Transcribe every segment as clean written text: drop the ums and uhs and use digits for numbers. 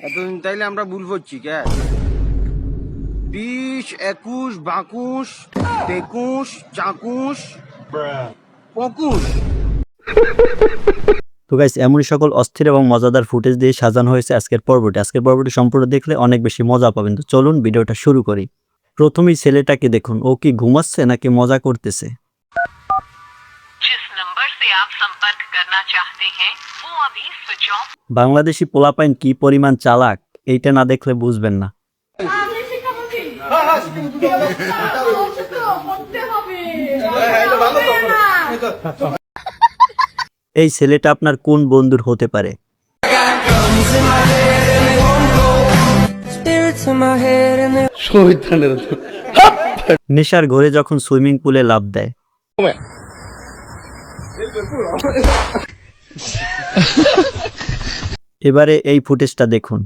এতদিন তাইলে আমরা ভুল করছি কে? 20, 21, 22, 23, 24, 25। তো গাইস, এমনই সকল অস্থির এবং মজাদার ফুটেজ দিয়ে সাজানো হয়েছে আজকের পর্বটি সম্পূর্ণ দেখলে অনেক বেশি মজা পাবেন। তো চলুন ভিডিওটা শুরু করি। প্রথমেই ছেলেটাকে দেখুন, ও কি ঘুমাচ্ছে নাকি মজা করতেছে। বাংলাদেশি পোলাপাইন কি পরিমাণ চালাক, এইটা না দেখলে বুঝবেন না। এই ছেলেটা আপনার কোন বন্ধুর হতে পারে? নেশার ঘরে যখন সুইমিং পুলে লাফ দেয়। এবারে এই ফুটেজটা দেখুন।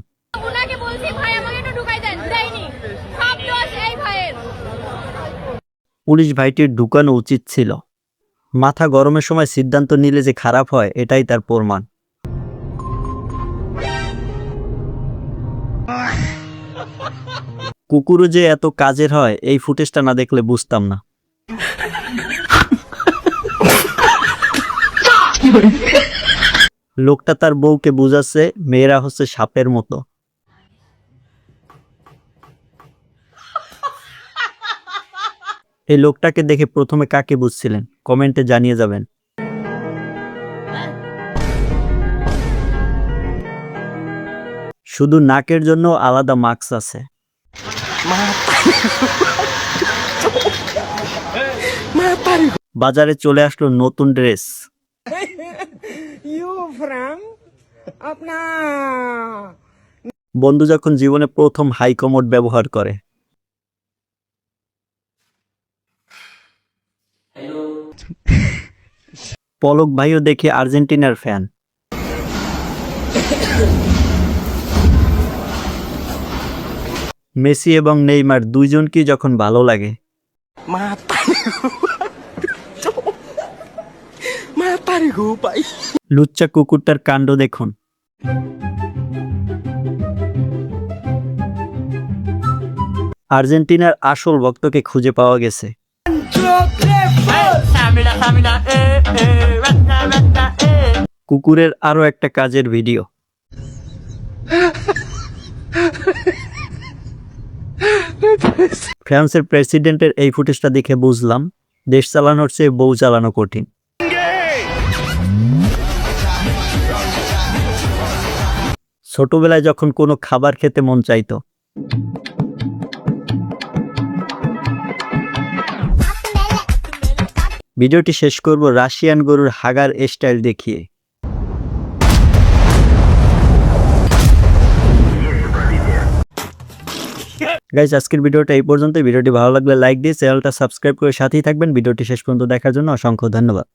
পুলিশ ভাইটির ঢুকানো উচিত ছিল। মাথা গরমের সময় সিদ্ধান্ত নিলে যে খারাপ হয়, এটাই তার প্রমাণ। কুকুরও যে এত কাজের হয়, এই ফুটেজটা না দেখলে বুঝতাম না। লোকটা তার বউকে বুঝাচ্ছে মেয়েরা হচ্ছে সাপের মতো। এই লোকটাকে দেখে প্রথমে কাকে বুঝছিলেন? কমেন্টে জানিয়ে যাবেন। শুধু নাকের জন্য আলাদা মাস্ক আছে। বাজারে চলে আসলো নতুন ড্রেস। বন্ধু যখন জীবনে প্রথম হাই কমোড ব্যবহার করে। পলক ভাইও দেখে আর্জেন্টিনার ফ্যান। মেসি এবং নেইমার দুইজনকেই যখন ভালো লাগে। লুচ্চা কুকুরটার কাণ্ড দেখুন। আর্জেন্টিনার আসল ভক্তকে খুঁজে পাওয়া গেছে। কুকুরের আরো একটা কাজের ভিডিও। ফ্রান্সের প্রেসিডেন্টের এই ফুটেজটা দেখে বুঝলাম দেশ চালানোর চেয়ে বউ চালানো কঠিন। ছোটবেলায় যখন কোনো খাবার খেতে মন চাইতো, ভিডিওটি শেষ করব রাশিয়ান গরুর হাগার স্টাইল দেখিয়ে। গাইস, আজকের ভিডিওটা এই পর্যন্ত। ভিডিওটি ভালো লাগলে লাইক দিয়ে চ্যানেলটা সাবস্ক্রাইব করে সাথেই থাকবেন। ভিডিওটি শেষ পর্যন্ত দেখার জন্য অসংখ্য ধন্যবাদ।